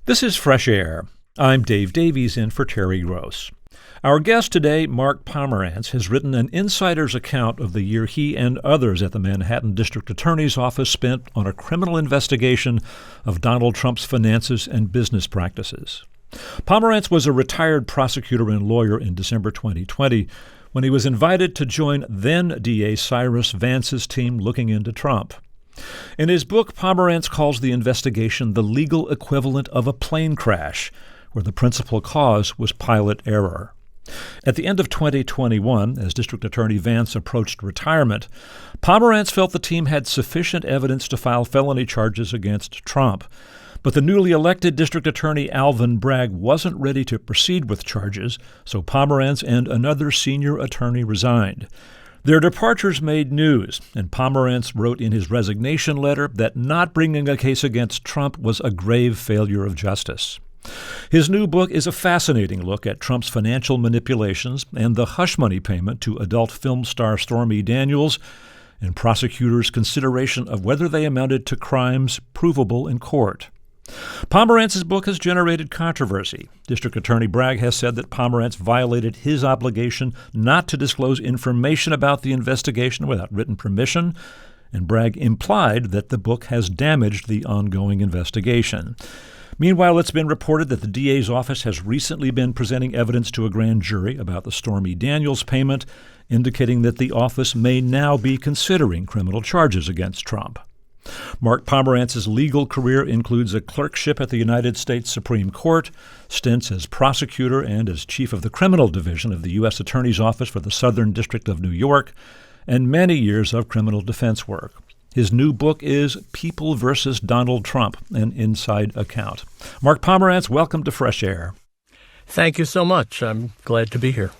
This is Fresh Air. I'm Dave Davies in for Terry Gross. Our guest today, Mark Pomerantz, has written an insider's account of the year he and others at the Manhattan District Attorney's Office spent on a criminal investigation of Donald Trump's finances and business practices. Pomerantz was a retired prosecutor and lawyer in December 2020 when he was invited to join then-DA Cyrus Vance's team looking into Trump. In his book, Pomerantz calls the investigation the legal equivalent of a plane crash, where the principal cause was pilot error. At the end of 2021, as District Attorney Vance approached retirement, Pomerantz felt the team had sufficient evidence to file felony charges against Trump. But the newly elected District Attorney Alvin Bragg wasn't ready to proceed with charges, so Pomerantz and another senior attorney resigned. Their departures made news, and Pomerantz wrote in his resignation letter that not bringing a case against Trump was a grave failure of justice. His new book is a fascinating look at Trump's financial manipulations and the hush money payment to adult film star Stormy Daniels, and prosecutors' consideration of whether they amounted to crimes provable in court. Pomerantz's book has generated controversy. District Attorney Bragg has said that Pomerantz violated his obligation not to disclose information about the investigation without written permission, and Bragg implied that the book has damaged the ongoing investigation. Meanwhile, it's been reported that the DA's office has recently been presenting evidence to a grand jury about the Stormy Daniels payment, indicating that the office may now be considering criminal charges against Trump. Mark Pomerantz's legal career includes a clerkship at the United States Supreme Court, stints as prosecutor and as chief of the criminal division of the U.S. Attorney's Office for the Southern District of New York, and many years of criminal defense work. His new book is People versus Donald Trump, an inside account. Mark Pomerantz, welcome to Fresh Air. Thank you so much. I'm glad to be here.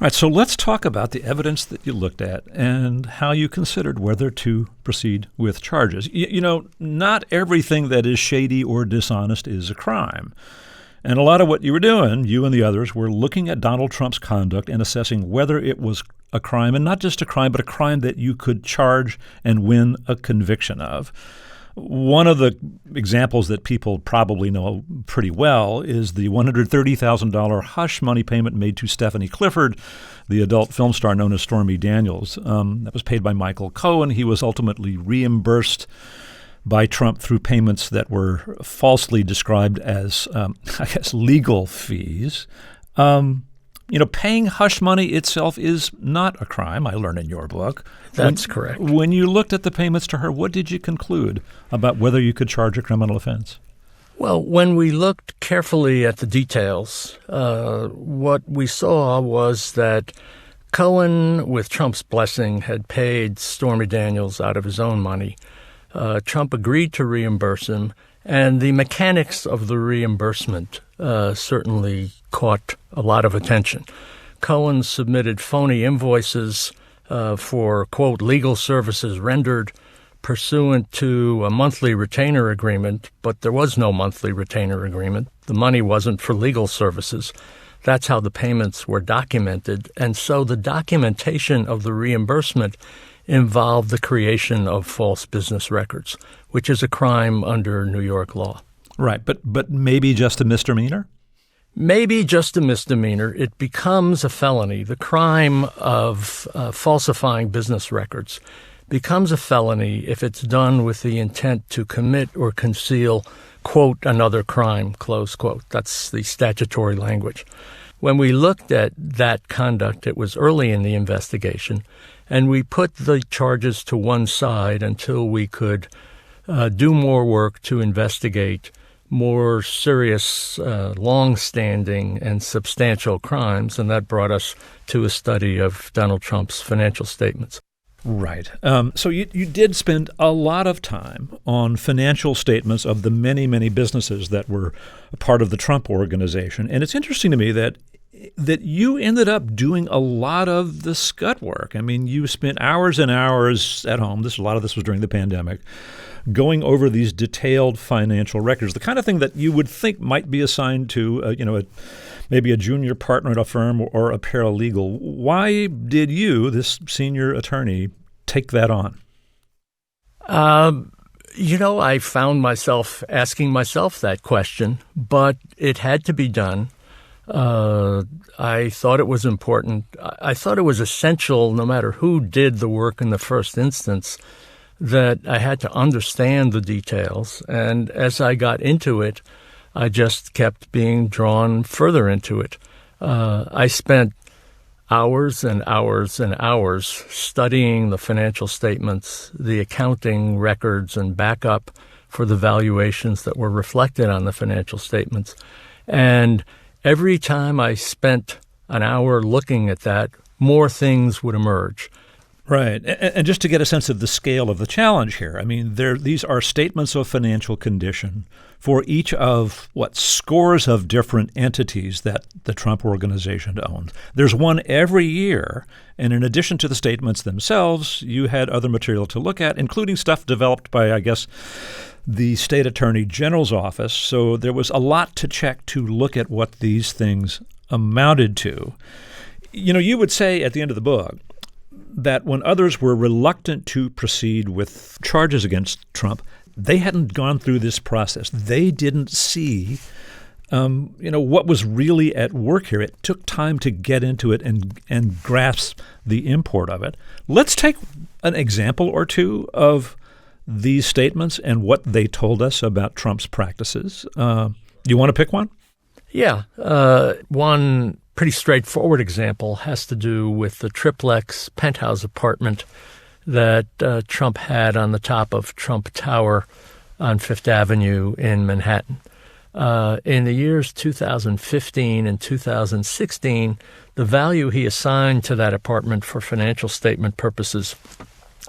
All right, so let's talk about the evidence that you looked at and how you considered whether to proceed with charges. You know, not everything that is shady or dishonest is a crime. And a lot of what you were doing, you and the others, were looking at Donald Trump's conduct and assessing whether it was a crime, and not just a crime, but a crime that you could charge and win a conviction of. One of the examples that people probably know pretty well is the $130,000 hush money payment made to Stephanie Clifford, the adult film star known as Stormy Daniels. That was paid by Michael Cohen. He was ultimately reimbursed by Trump through payments that were falsely described as, legal fees. Paying hush money itself is not a crime, I learned in your book. That's correct. When you looked at the payments to her, what did you conclude about whether you could charge a criminal offense? Well, when we looked carefully at the details, what we saw was that Cohen, with Trump's blessing, had paid Stormy Daniels out of his own money. Trump agreed to reimburse him, and the mechanics of the reimbursement certainly caught a lot of attention. Cohen submitted phony invoices for, quote, legal services rendered pursuant to a monthly retainer agreement, but there was no monthly retainer agreement. The money wasn't for legal services. That's how the payments were documented. And so the documentation of the reimbursement involved the creation of false business records, which is a crime under New York law. Right, but maybe just a misdemeanor? Maybe just a misdemeanor. It becomes a felony. The crime of falsifying business records becomes a felony if it's done with the intent to commit or conceal, quote, another crime, close quote. That's the statutory language. When we looked at that conduct, it was early in the investigation, and we put the charges to one side until we could do more work to investigate more serious, long-standing, and substantial crimes, and that brought us to a study of Donald Trump's financial statements. Right. So you did spend a lot of time on financial statements of the many, many businesses that were a part of the Trump organization. And it's interesting to me that you ended up doing a lot of the scut work. I mean, you spent hours and hours at home. A lot of this was during the pandemic, going over these detailed financial records, the kind of thing that you would think might be assigned to, maybe a junior partner at a firm or a paralegal. Why did you, this senior attorney, take that on? I found myself asking myself that question, but it had to be done. I thought it was important. I thought it was essential, no matter who did the work in the first instance, that I had to understand the details. And as I got into it, I just kept being drawn further into it. I spent hours and hours and hours studying the financial statements, the accounting records and backup for the valuations that were reflected on the financial statements. And every time I spent an hour looking at that, more things would emerge. Right. And just to get a sense of the scale of the challenge here, I mean, these are statements of financial condition for each of, scores of different entities that the Trump organization owns. There's one every year, and in addition to the statements themselves, you had other material to look at, including stuff developed by, I guess, the state attorney general's office. So there was a lot to check to look at what these things amounted to. You would say at the end of the book that when others were reluctant to proceed with charges against Trump, they hadn't gone through this process. They didn't see, what was really at work here. It took time to get into it and grasp the import of it. Let's take an example or two of these statements and what they told us about Trump's practices. You want to pick one? Yeah. One pretty straightforward example has to do with the triplex penthouse apartment that Trump had on the top of Trump Tower on Fifth Avenue in Manhattan. In the years 2015 and 2016, the value he assigned to that apartment for financial statement purposes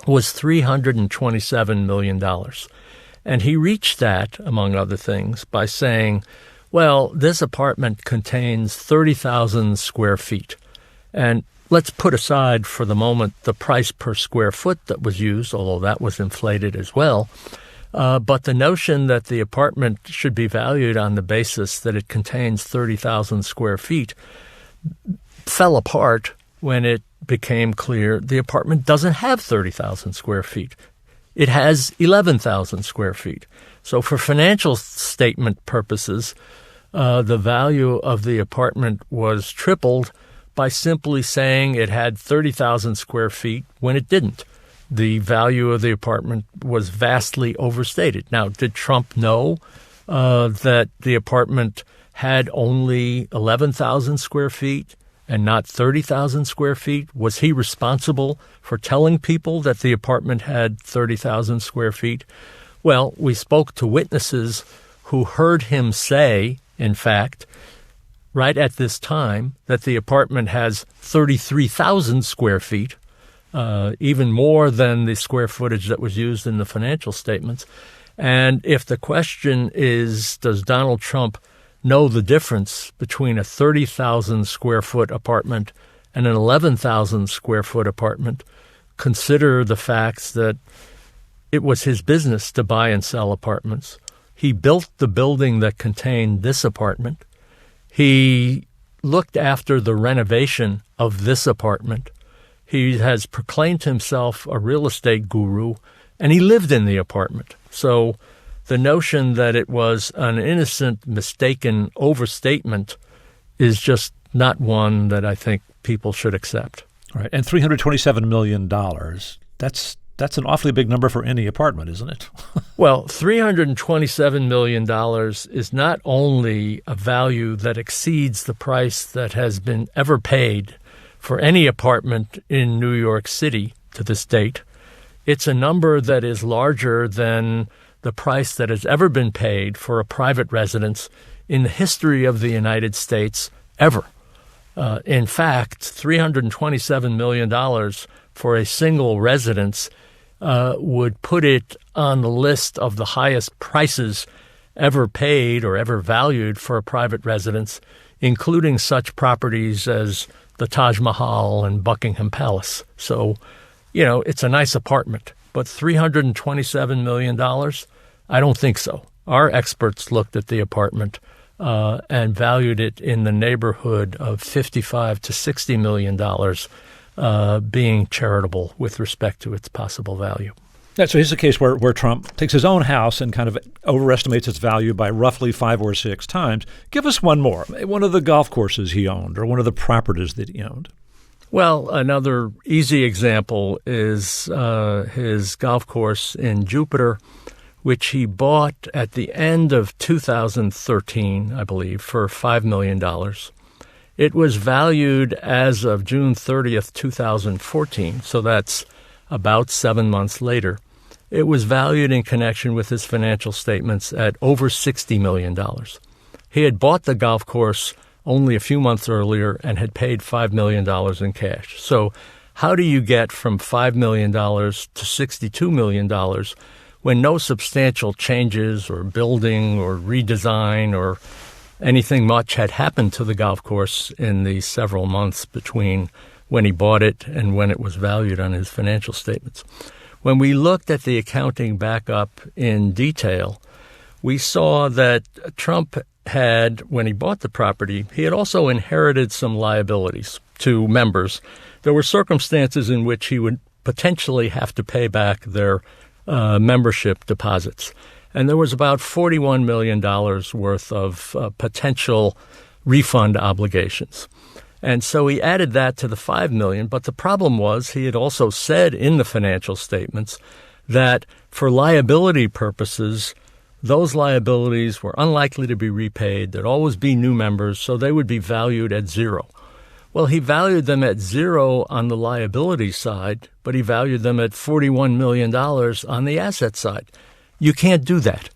was $327 million. And he reached that, among other things, by saying, well, this apartment contains 30,000 square feet. And let's put aside for the moment the price per square foot that was used, although that was inflated as well. But the notion that the apartment should be valued on the basis that it contains 30,000 square feet fell apart when it became clear the apartment doesn't have 30,000 square feet. It has 11,000 square feet. So for financial statement purposes, the value of the apartment was tripled by simply saying it had 30,000 square feet when it didn't. The value of the apartment was vastly overstated. Now, did Trump know that the apartment had only 11,000 square feet and not 30,000 square feet? Was he responsible for telling people that the apartment had 30,000 square feet? Well, we spoke to witnesses who heard him say, in fact, right at this time, that the apartment has 33,000 square feet, even more than the square footage that was used in the financial statements. And if the question is, does Donald Trump know the difference between a 30,000 square foot apartment and an 11,000 square foot apartment, consider the facts that it was his business to buy and sell apartments. He built the building that contained this apartment. He looked after the renovation of this apartment. He has proclaimed himself a real estate guru, and he lived in the apartment. So the notion that it was an innocent, mistaken overstatement is just not one that I think people should accept. All right. And $327 million, that's an awfully big number for any apartment, isn't it? Well, $327 million is not only a value that exceeds the price that has been ever paid for any apartment in New York City to this date. It's a number that is larger than the price that has ever been paid for a private residence in the history of the United States ever. In fact, $327 million for a single residence would put it on the list of the highest prices ever paid or ever valued for a private residence, including such properties as the Taj Mahal and Buckingham Palace. So, it's a nice apartment, but $327 million? I don't think so. Our experts looked at the apartment and valued it in the neighborhood of $55 to $60 million, being charitable with respect to its possible value. So here's a case where Trump takes his own house and kind of overestimates its value by roughly 5 or 6 times. Give us one more, one of the golf courses he owned or one of the properties that he owned. Well, another easy example is his golf course in Jupiter, which he bought at the end of 2013, I believe, for $5 million. It was valued as of June 30th, 2014, so that's about 7 months later. It was valued in connection with his financial statements at over $60 million. He had bought the golf course only a few months earlier and had paid $5 million in cash. So how do you get from $5 million to $62 million when no substantial changes or building or redesign or anything much had happened to the golf course in the several months between when he bought it and when it was valued on his financial statements? When we looked at the accounting back up in detail, we saw that Trump had, when he bought the property, he had also inherited some liabilities to members. There were circumstances in which he would potentially have to pay back their membership deposits. And there was about $41 million worth of potential refund obligations. And so he added that to the $5 million. But the problem was he had also said in the financial statements that for liability purposes, those liabilities were unlikely to be repaid. There'd always be new members, so they would be valued at zero. Well, he valued them at zero on the liability side, but he valued them at $41 million on the asset side. You can't do that.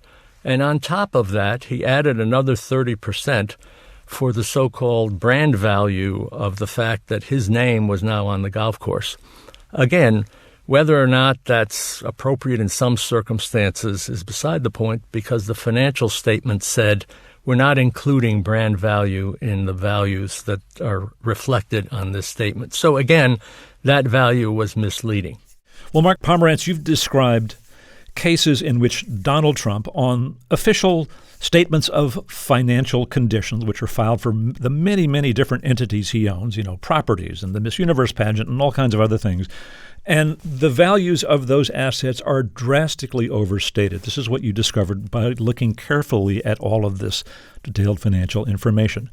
And on top of that, he added another 30% for the so-called brand value of the fact that his name was now on the golf course. Again, whether or not that's appropriate in some circumstances is beside the point, because the financial statement said we're not including brand value in the values that are reflected on this statement. So again, that value was misleading. Well, Mark Pomerantz, you've described cases in which Donald Trump, on official statements of financial conditions, which are filed for the many, many different entities he owns, properties and the Miss Universe pageant and all kinds of other things, and the values of those assets are drastically overstated. This is what you discovered by looking carefully at all of this detailed financial information.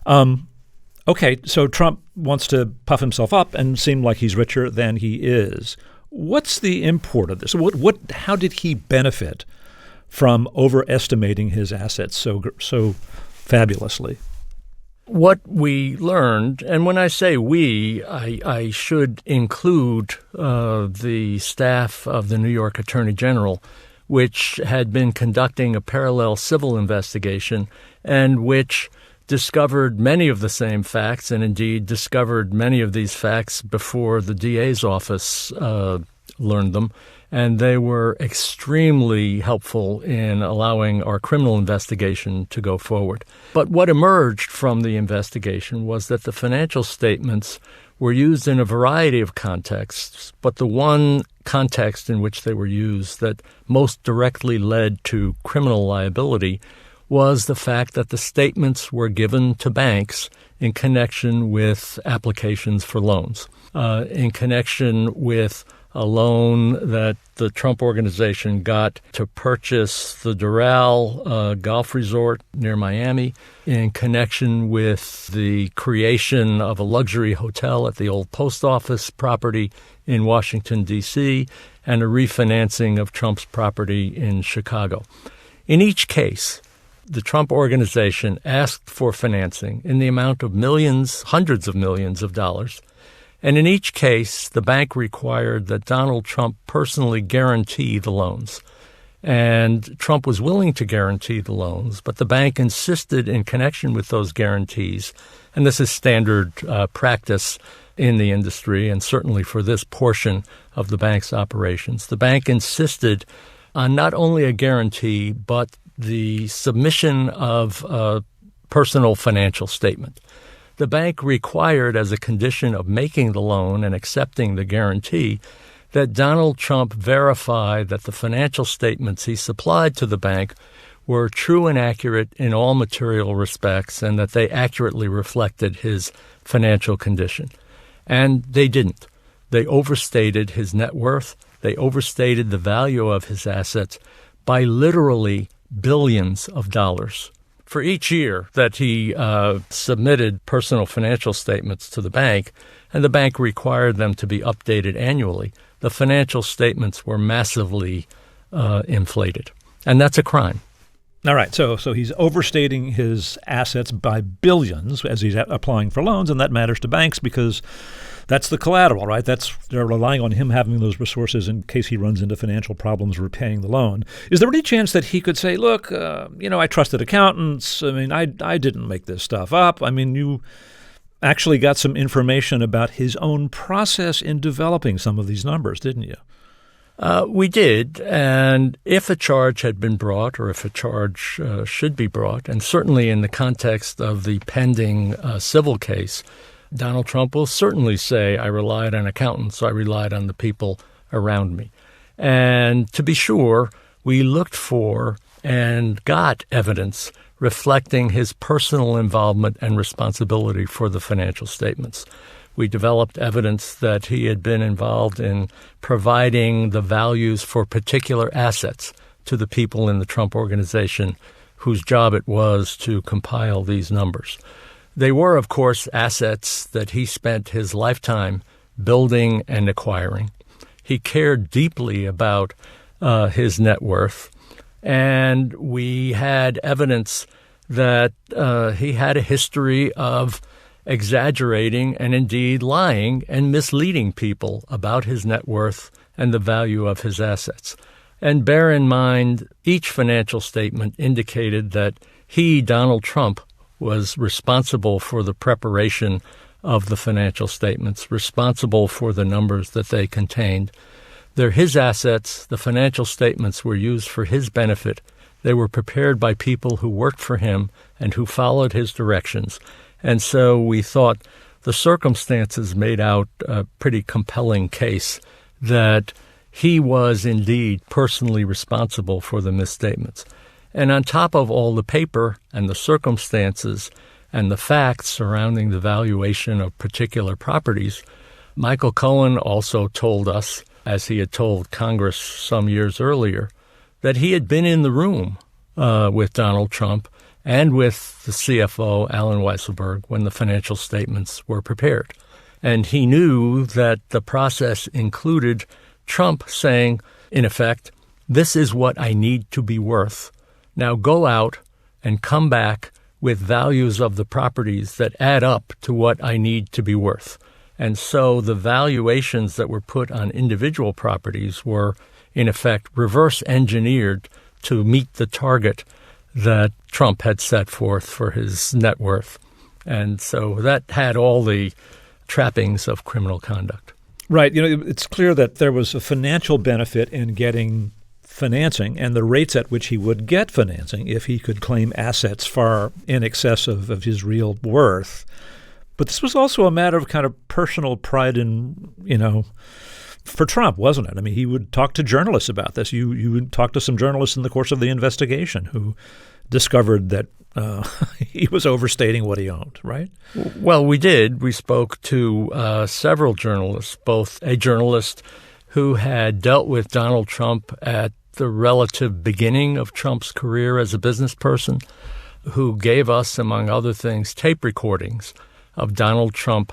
Okay, so Trump wants to puff himself up and seem like he's richer than he is. What's the import of this? How did he benefit from overestimating his assets so fabulously? What we learned, and when I say we, I should include the staff of the New York Attorney General, which had been conducting a parallel civil investigation and which discovered many of the same facts, and indeed discovered many of these facts before the DA's office learned them. And they were extremely helpful in allowing our criminal investigation to go forward. But what emerged from the investigation was that the financial statements were used in a variety of contexts, but the one context in which they were used that most directly led to criminal liability was the fact that the statements were given to banks in connection with applications for loans, in connection with a loan that the Trump organization got to purchase the Doral Golf Resort near Miami, in connection with the creation of a luxury hotel at the old post office property in Washington, D.C., and a refinancing of Trump's property in Chicago. In each case, the Trump organization asked for financing in the amount of millions, hundreds of millions of dollars. And in each case, the bank required that Donald Trump personally guarantee the loans. And Trump was willing to guarantee the loans, but the bank insisted in connection with those guarantees, and this is standard practice in the industry and certainly for this portion of the bank's operations. The bank insisted on not only a guarantee, but the submission of a personal financial statement. The bank required, as a condition of making the loan and accepting the guarantee, that Donald Trump verify that the financial statements he supplied to the bank were true and accurate in all material respects and that they accurately reflected his financial condition. And they didn't. They overstated his net worth. They overstated the value of his assets by literally billions of dollars. For each year that he submitted personal financial statements to the bank, and the bank required them to be updated annually, the financial statements were massively inflated. And that's a crime. All right, so he's overstating his assets by billions as he's applying for loans, and that matters to banks because that's the collateral, right? They're relying on him having those resources in case he runs into financial problems repaying the loan. Is there any chance that he could say, look, I trusted accountants. I mean, I didn't make this stuff up. I mean, you actually got some information about his own process in developing some of these numbers, didn't you? We did, and if a charge had been brought, or if a charge should be brought, and certainly in the context of the pending civil case, Donald Trump will certainly say, I relied on accountants, I relied on the people around me. And to be sure, we looked for and got evidence reflecting his personal involvement and responsibility for the financial statements. We developed evidence that he had been involved in providing the values for particular assets to the people in the Trump organization whose job it was to compile these numbers. They were, of course, assets that he spent his lifetime building and acquiring. He cared deeply about his net worth, and we had evidence that he had a history of exaggerating and indeed lying and misleading people about his net worth and the value of his assets. And bear in mind, each financial statement indicated that he, Donald Trump, was responsible for the preparation of the financial statements, responsible for the numbers that they contained. They're his assets. The financial statements were used for his benefit. They were prepared by people who worked for him and who followed his directions. And so we thought the circumstances made out a pretty compelling case that he was indeed personally responsible for the misstatements. And on top of all the paper and the circumstances and the facts surrounding the valuation of particular properties, Michael Cohen also told us, as he had told Congress some years earlier, that he had been in the room with Donald Trump and with the CFO, Alan Weisselberg, when the financial statements were prepared. And he knew that the process included Trump saying, in effect, this is what I need to be worth. Now go out and come back with values of the properties that add up to what I need to be worth. And so the valuations that were put on individual properties were, in effect, reverse engineered to meet the target that Trump had set forth for his net worth. And so that had all the trappings of criminal conduct. Right. It's clear that there was a financial benefit in getting financing and the rates at which he would get financing if he could claim assets far in excess of his real worth. But this was also a matter of kind of personal pride in, for Trump, wasn't it? I mean, he would talk to journalists about this. You would talk to some journalists in the course of the investigation who discovered that he was overstating what he owned, right? Well, we did. We spoke to several journalists, both a journalist who had dealt with Donald Trump at the relative beginning of Trump's career as a business person, who gave us, among other things, tape recordings of Donald Trump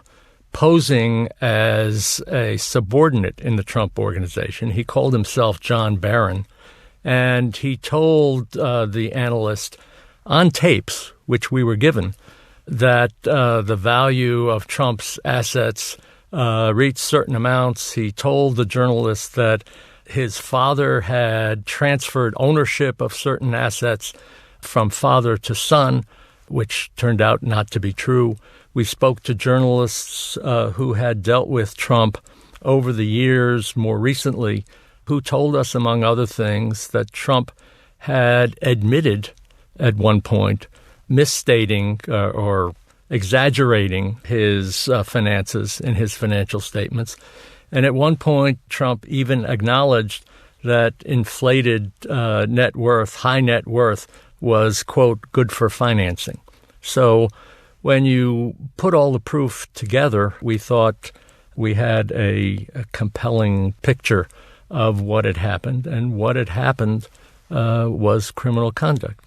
posing as a subordinate in the Trump organization. He called himself John Barron, and he told the analyst on tapes, which we were given, that the value of Trump's assets reached certain amounts. He told the journalist that his father had transferred ownership of certain assets from father to son, which turned out not to be true. We spoke to journalists who had dealt with Trump over the years more recently, who told us, among other things, that Trump had admitted at one point misstating or exaggerating his finances in his financial statements. And at one point, Trump even acknowledged that inflated net worth, high net worth, was, quote, good for financing. So when you put all the proof together, we thought we had a compelling picture of what had happened, and what had happened was criminal conduct.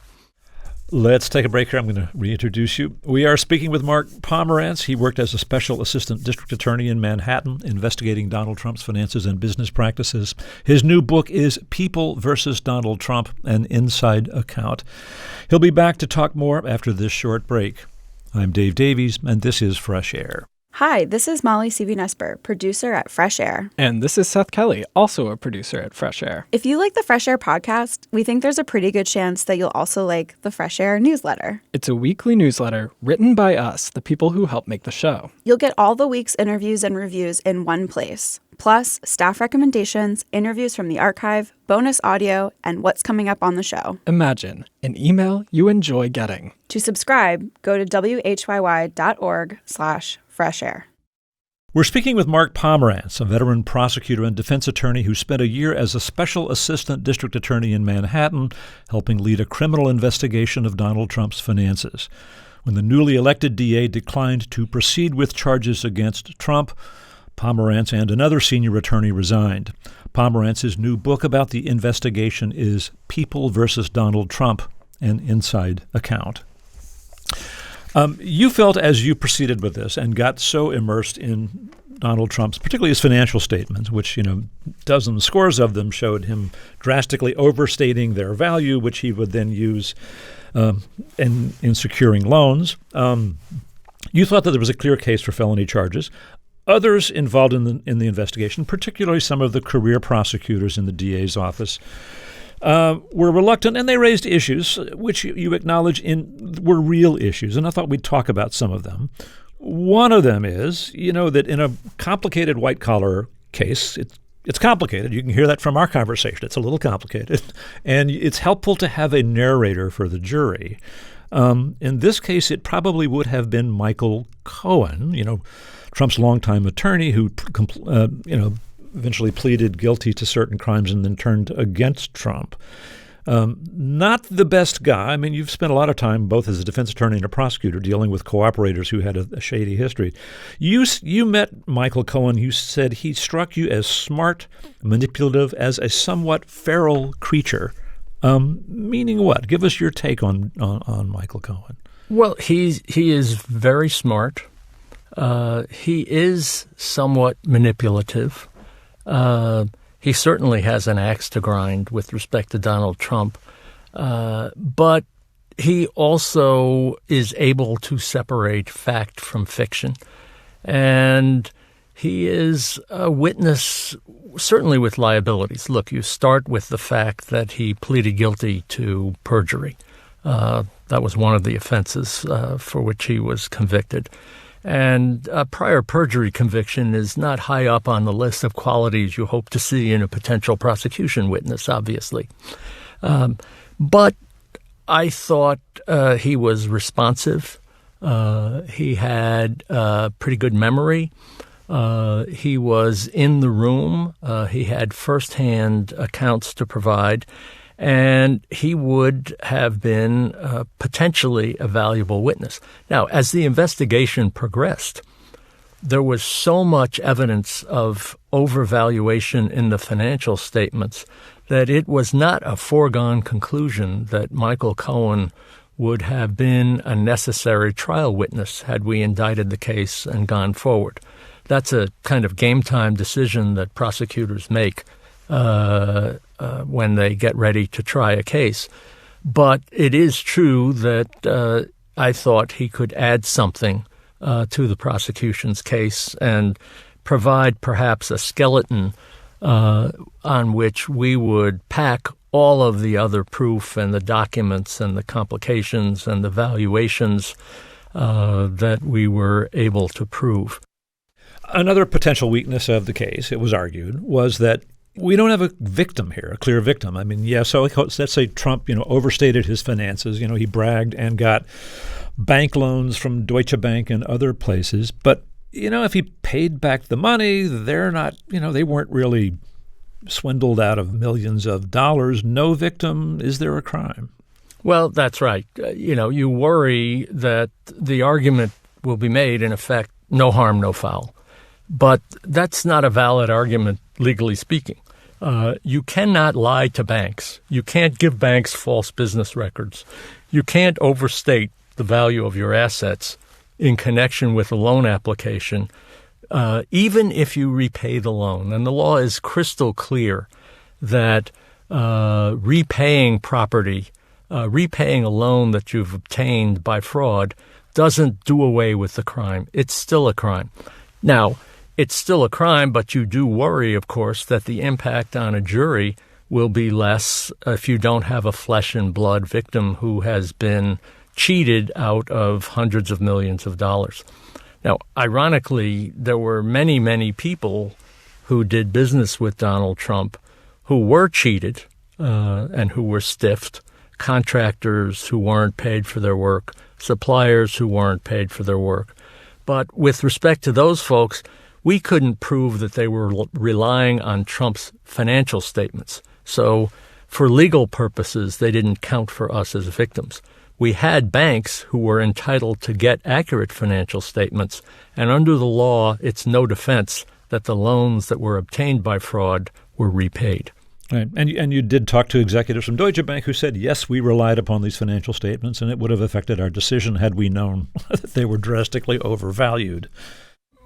Let's take a break here. I'm going to reintroduce you. We are speaking with Mark Pomerantz. He worked as a special assistant district attorney in Manhattan, investigating Donald Trump's finances and business practices. His new book is People versus Donald Trump, an inside account. He'll be back to talk more after this short break. I'm Dave Davies, and this is Fresh Air. Hi, this is Molly Seavy-Nesper, producer at Fresh Air. And this is Seth Kelly, also a producer at Fresh Air. If you like the Fresh Air podcast, we think there's a pretty good chance that you'll also like the Fresh Air newsletter. It's a weekly newsletter written by us, the people who help make the show. You'll get all the week's interviews and reviews in one place, plus staff recommendations, interviews from the archive, bonus audio, and what's coming up on the show. Imagine an email you enjoy getting. To subscribe, go to whyy.org/fresh air. We're speaking with Mark Pomerantz, a veteran prosecutor and defense attorney who spent a year as a special assistant district attorney in Manhattan, helping lead a criminal investigation of Donald Trump's finances. When the newly elected DA declined to proceed with charges against Trump, Pomerantz and another senior attorney resigned. Pomerantz's new book about the investigation is People versus Donald Trump, an inside account. You felt as you proceeded with this and got so immersed in Donald Trump's, particularly his financial statements, which, dozens, scores of them showed him drastically overstating their value, which he would then use in securing loans. You thought that there was a clear case for felony charges. Others involved in the investigation, particularly some of the career prosecutors in the DA's office, were reluctant, and they raised issues which you acknowledge were real issues, and I thought we'd talk about some of them. One of them is, that in a complicated white-collar case, it's complicated. You can hear that from our conversation. It's a little complicated, and it's helpful to have a narrator for the jury. In this case, it probably would have been Michael Cohen, Trump's longtime attorney who, eventually pleaded guilty to certain crimes and then turned against Trump. Not the best guy. I mean, you've spent a lot of time both as a defense attorney and a prosecutor dealing with cooperators who had a shady history. You met Michael Cohen. You said he struck you as smart, manipulative, as a somewhat feral creature. Meaning what? Give us your take on Michael Cohen. Well, he is very smart. He is somewhat manipulative. He certainly has an axe to grind with respect to Donald Trump, but he also is able to separate fact from fiction. And he is a witness, certainly with liabilities. Look, you start with the fact that he pleaded guilty to perjury. That was one of the offenses for which he was convicted. And a prior perjury conviction is not high up on the list of qualities you hope to see in a potential prosecution witness, obviously. But I thought he was responsive. He had pretty good memory. He was in the room. He had firsthand accounts to provide. And he would have been potentially a valuable witness. Now, as the investigation progressed, there was so much evidence of overvaluation in the financial statements that it was not a foregone conclusion that Michael Cohen would have been a necessary trial witness had we indicted the case and gone forward. That's a kind of game time decision that prosecutors make when they get ready to try a case. But it is true that I thought he could add something to the prosecution's case and provide perhaps a skeleton on which we would pack all of the other proof and the documents and the complications and the valuations that we were able to prove. Another potential weakness of the case, it was argued, was that we don't have a victim here, a clear victim. I mean, so let's say Trump, overstated his finances. He bragged and got bank loans from Deutsche Bank and other places. But, if he paid back the money, they're not, they weren't really swindled out of millions of dollars. No victim. Is there a crime? Well, that's right. You worry that the argument will be made, in effect, no harm, no foul. But that's not a valid argument, legally speaking. You cannot lie to banks. You can't give banks false business records. You can't overstate the value of your assets in connection with a loan application, even if you repay the loan. And the law is crystal clear that repaying property, repaying a loan that you've obtained by fraud doesn't do away with the crime. It's still a crime. Now, it's still a crime, but you do worry, of course, that the impact on a jury will be less if you don't have a flesh and blood victim who has been cheated out of hundreds of millions of dollars. Now, ironically, there were many, many people who did business with Donald Trump who were cheated and who were stiffed, contractors who weren't paid for their work, suppliers who weren't paid for their work. But with respect to those folks, we couldn't prove that they were relying on Trump's financial statements. So for legal purposes, they didn't count for us as victims. We had banks who were entitled to get accurate financial statements, and under the law, it's no defense that the loans that were obtained by fraud were repaid. Right. And you did talk to executives from Deutsche Bank who said, yes, we relied upon these financial statements, and it would have affected our decision had we known that they were drastically overvalued.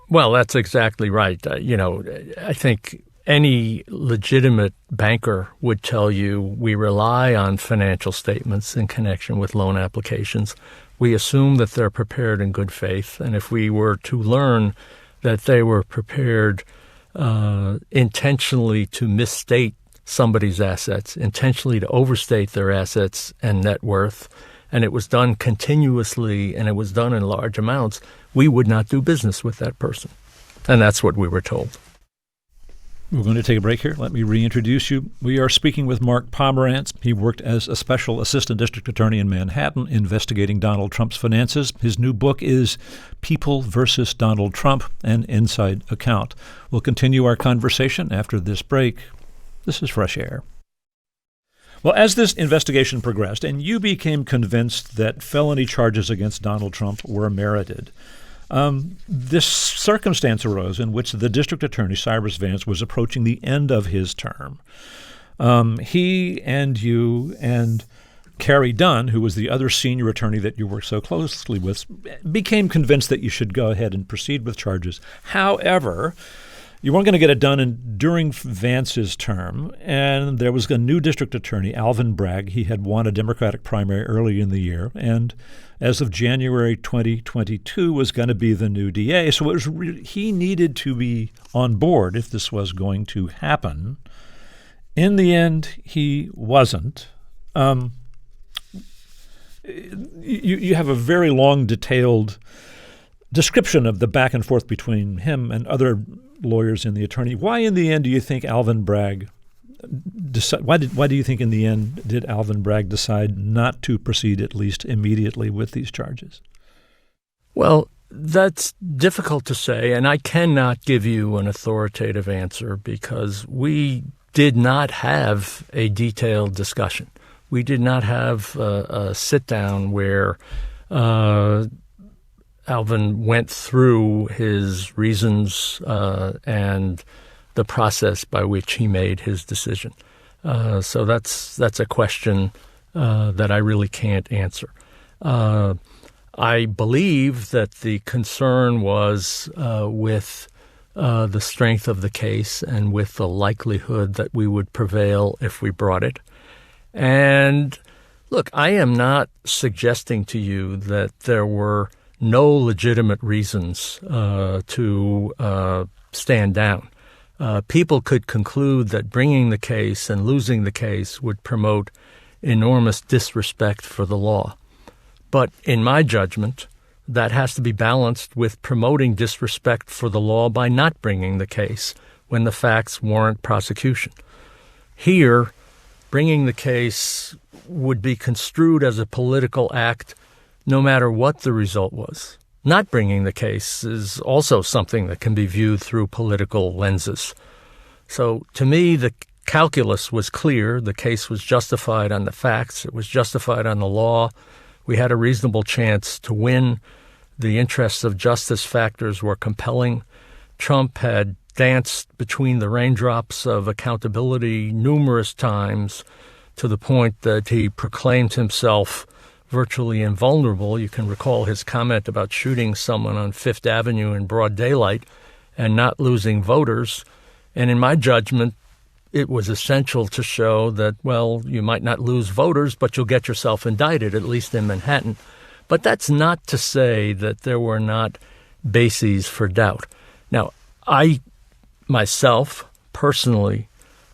Well, that's exactly right. I think any legitimate banker would tell you we rely on financial statements in connection with loan applications. We assume that they're prepared in good faith. And if we were to learn that they were prepared intentionally to misstate somebody's assets, intentionally to overstate their assets and net worth, and it was done continuously and it was done in large amounts, we would not do business with that person. And that's what we were told. We're going to take a break here. Let me reintroduce you. We are speaking with Mark Pomerantz. He worked as a special assistant district attorney in Manhattan investigating Donald Trump's finances. His new book is People versus Donald Trump, an Inside Account. We'll continue our conversation after this break. This is Fresh Air. Well, as this investigation progressed and you became convinced that felony charges against Donald Trump were merited, this circumstance arose in which the district attorney, Cyrus Vance, was approaching the end of his term. He and you and Carrie Dunn, who was the other senior attorney that you worked so closely with, became convinced that you should go ahead and proceed with charges. However, you weren't going to get it done during Vance's term, and there was a new district attorney, Alvin Bragg. He had won a Democratic primary early in the year, and as of January 2022 was going to be the new DA. So he needed to be on board if this was going to happen. In the end, he wasn't. You have a very long, detailed description of the back and forth between him and other lawyers in the attorney. Why, in the end, do you think Alvin Bragg why do you think in the end did Alvin Bragg decide not to proceed at least immediately with these charges? Well, that's difficult to say, and I cannot give you an authoritative answer because we did not have a detailed discussion. We did not have a sit-down where Alvin went through his reasons and the process by which he made his decision. So that's a question that I really can't answer. I believe that the concern was with the strength of the case and with the likelihood that we would prevail if we brought it. And look, I am not suggesting to you that there were no legitimate reasons to stand down. People could conclude that bringing the case and losing the case would promote enormous disrespect for the law. But in my judgment, that has to be balanced with promoting disrespect for the law by not bringing the case when the facts warrant prosecution. Here, bringing the case would be construed as a political act no matter what the result was. Not bringing the case is also something that can be viewed through political lenses. So to me, the calculus was clear. The case was justified on the facts. It was justified on the law. We had a reasonable chance to win. The interests of justice factors were compelling. Trump had danced between the raindrops of accountability numerous times to the point that he proclaimed himself virtually invulnerable. You can recall his comment about shooting someone on Fifth Avenue in broad daylight and not losing voters. And in my judgment, it was essential to show that, well, you might not lose voters, but you'll get yourself indicted, at least in Manhattan. But that's not to say that there were not bases for doubt. Now, I myself personally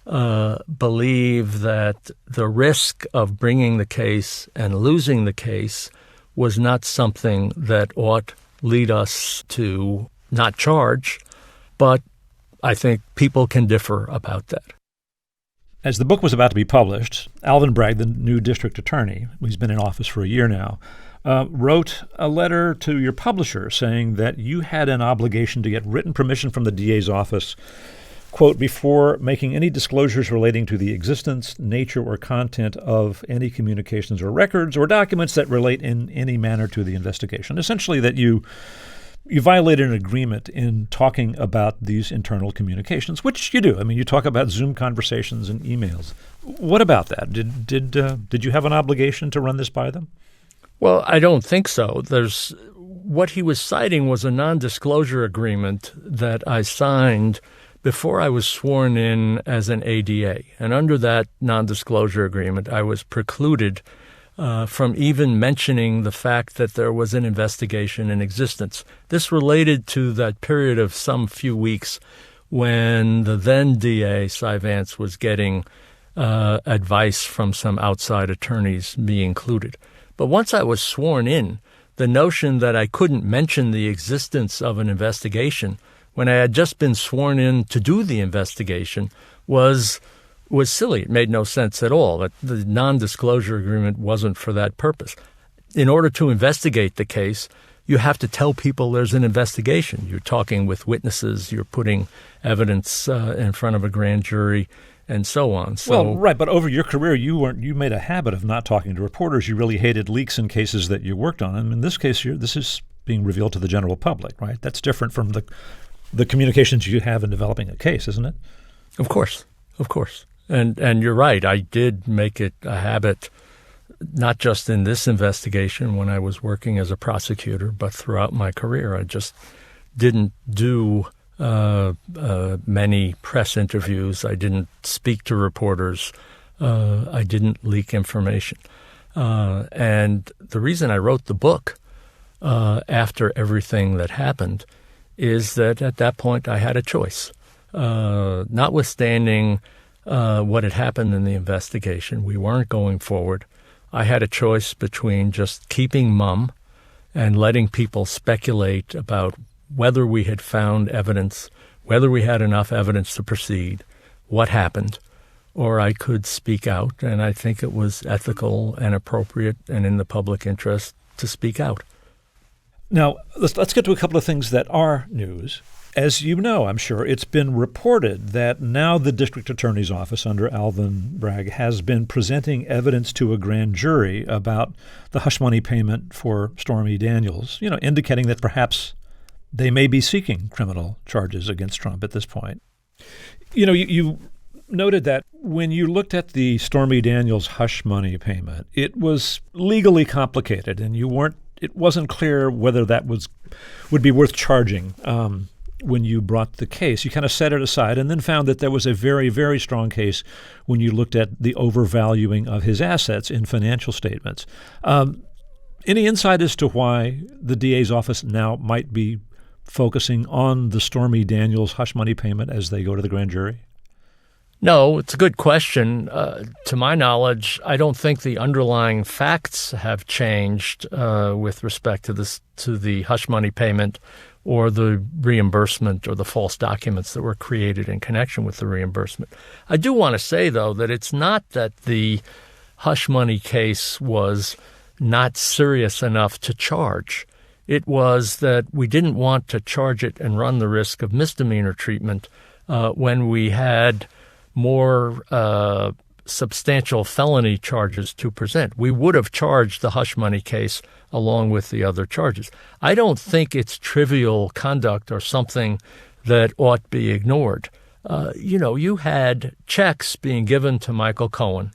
believe that the risk of bringing the case and losing the case was not something that ought lead us to not charge, but I think people can differ about that. As the book was about to be published, Alvin Bragg, the new district attorney, who's been in office for a year now, wrote a letter to your publisher saying that you had an obligation to get written permission from the DA's office, quote, before making any disclosures relating to the existence, nature, or content of any communications or records or documents that relate in any manner to the investigation. Essentially that you violated an agreement in talking about these internal communications, which you do. I mean, you talk about Zoom conversations and emails. What about that? Did you have an obligation to run this by them? Well, I don't think so. What he was citing was a non-disclosure agreement that I signed before I was sworn in as an ADA. And under that non-disclosure agreement, I was precluded from even mentioning the fact that there was an investigation in existence. This related to that period of some few weeks when the then DA, Cy Vance, was getting advice from some outside attorneys, me included. But once I was sworn in, the notion that I couldn't mention the existence of an investigation when I had just been sworn in to do the investigation was silly. It made no sense at all. The non-disclosure agreement wasn't for that purpose. In order to investigate the case, you have to tell people there's an investigation. You're talking with witnesses. You're putting evidence in front of a grand jury, and so on. Well, right, but over your career, you made a habit of not talking to reporters. You really hated leaks in cases that you worked on. And in this case, this is being revealed to the general public, right? That's different from the communications you have in developing a case, isn't it? Of course. And you're right. I did make it a habit, not just in this investigation when I was working as a prosecutor, but throughout my career. I just didn't do many press interviews. I didn't speak to reporters. I didn't leak information. And the reason I wrote the book after everything that happened is that at that point I had a choice. Notwithstanding what had happened in the investigation, we weren't going forward. I had a choice between just keeping mum and letting people speculate about whether we had found evidence, whether we had enough evidence to proceed, what happened, or I could speak out, and I think it was ethical and appropriate and in the public interest to speak out. Now, let's get to a couple of things that are news. As you know, I'm sure, it's been reported that now the district attorney's office under Alvin Bragg has been presenting evidence to a grand jury about the hush money payment for Stormy Daniels, indicating that perhaps they may be seeking criminal charges against Trump at this point. You noted that when you looked at the Stormy Daniels hush money payment, it was legally complicated, and it wasn't clear whether that would be worth charging when you brought the case. You kind of set it aside and then found that there was a very, very strong case when you looked at the overvaluing of his assets in financial statements. Any insight as to why the DA's office now might be focusing on the Stormy Daniels hush money payment as they go to the grand jury? No, it's a good question. To my knowledge, I don't think the underlying facts have changed with respect to the hush money payment or the reimbursement or the false documents that were created in connection with the reimbursement. I do want to say, though, that it's not that the hush money case was not serious enough to charge. It was that we didn't want to charge it and run the risk of misdemeanor treatment when we had more substantial felony charges to present. We would have charged the hush money case along with the other charges. I don't think it's trivial conduct or something that ought be ignored. You had checks being given to Michael Cohen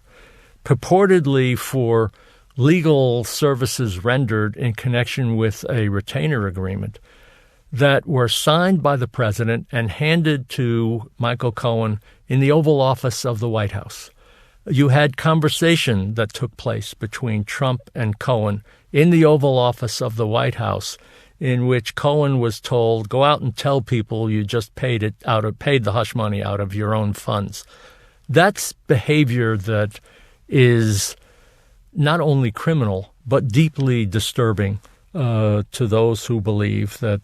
purportedly for legal services rendered in connection with a retainer agreement that were signed by the president and handed to Michael Cohen in the Oval Office of the White House. You had conversation that took place between Trump and Cohen in the Oval Office of the White House, in which Cohen was told, go out and tell people you just paid the hush money out of your own funds. That's behavior that is not only criminal, but deeply disturbing to those who believe that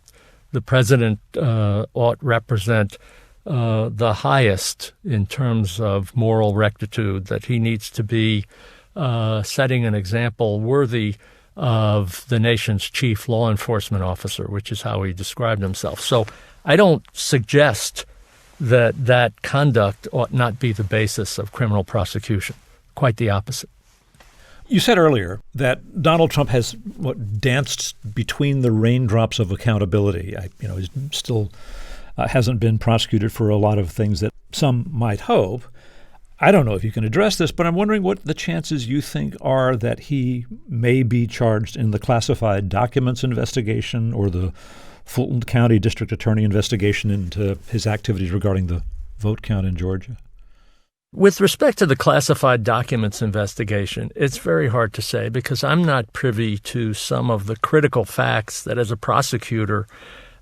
the president ought represent the highest in terms of moral rectitude, that he needs to be setting an example worthy of the nation's chief law enforcement officer, which is how he described himself. So I don't suggest that conduct ought not be the basis of criminal prosecution. Quite the opposite. You said earlier that Donald Trump has danced between the raindrops of accountability. He's still hasn't been prosecuted for a lot of things that some might hope. I don't know if you can address this, but I'm wondering what the chances you think are that he may be charged in the classified documents investigation or the Fulton County District Attorney investigation into his activities regarding the vote count in Georgia. With respect to the classified documents investigation, it's very hard to say because I'm not privy to some of the critical facts that as a prosecutor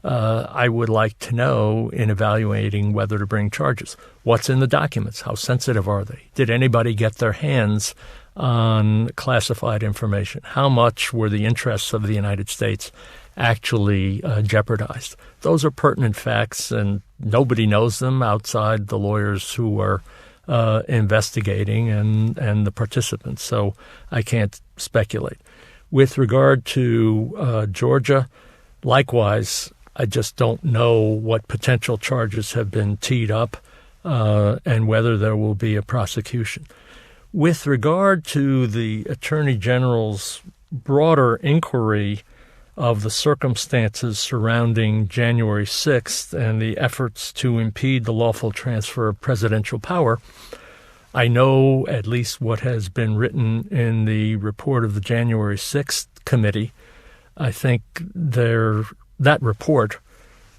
I would like to know in evaluating whether to bring charges. What's in the documents? How sensitive are they? Did anybody get their hands on classified information? How much were the interests of the United States actually jeopardized? Those are pertinent facts, and nobody knows them outside the lawyers who are investigating and the participants, so I can't speculate. With regard to Georgia, likewise, I just don't know what potential charges have been teed up and whether there will be a prosecution. With regard to the Attorney General's broader inquiry of the circumstances surrounding January 6th and the efforts to impede the lawful transfer of presidential power, I know at least what has been written in the report of the January 6th committee. I think that report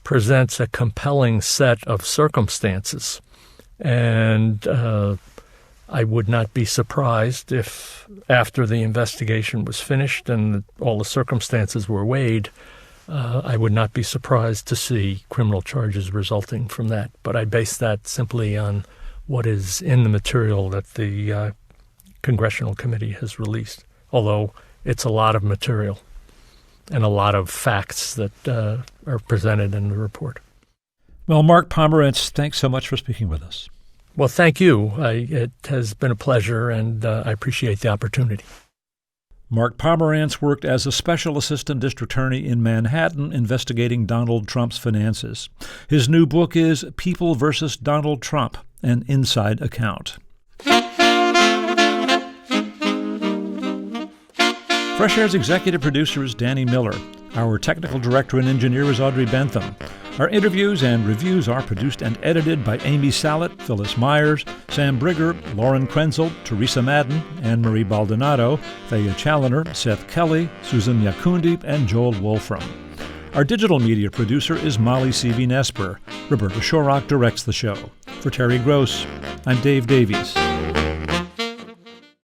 presents a compelling set of circumstances, and I would not be surprised if after the investigation was finished and all the circumstances were weighed, I would not be surprised to see criminal charges resulting from that. But I base that simply on what is in the material that the Congressional Committee has released, although it's a lot of material and a lot of facts that are presented in the report. Well, Mark Pomerantz, thanks so much for speaking with us. Well, thank you. It has been a pleasure, and I appreciate the opportunity. Mark Pomerantz worked as a special assistant district attorney in Manhattan investigating Donald Trump's finances. His new book is People versus Donald Trump, an inside account. Fresh Air's executive producer is Danny Miller. Our technical director and engineer is Audrey Bentham. Our interviews and reviews are produced and edited by Amy Sallet, Phyllis Myers, Sam Brigger, Lauren Krenzel, Teresa Madden, Anne-Marie Baldonado, Thea Challoner, Seth Kelly, Susan Yakundi, and Joel Wolfram. Our digital media producer is Molly C.V. Nesper. Roberta Shorrock directs the show. For Terry Gross, I'm Dave Davies.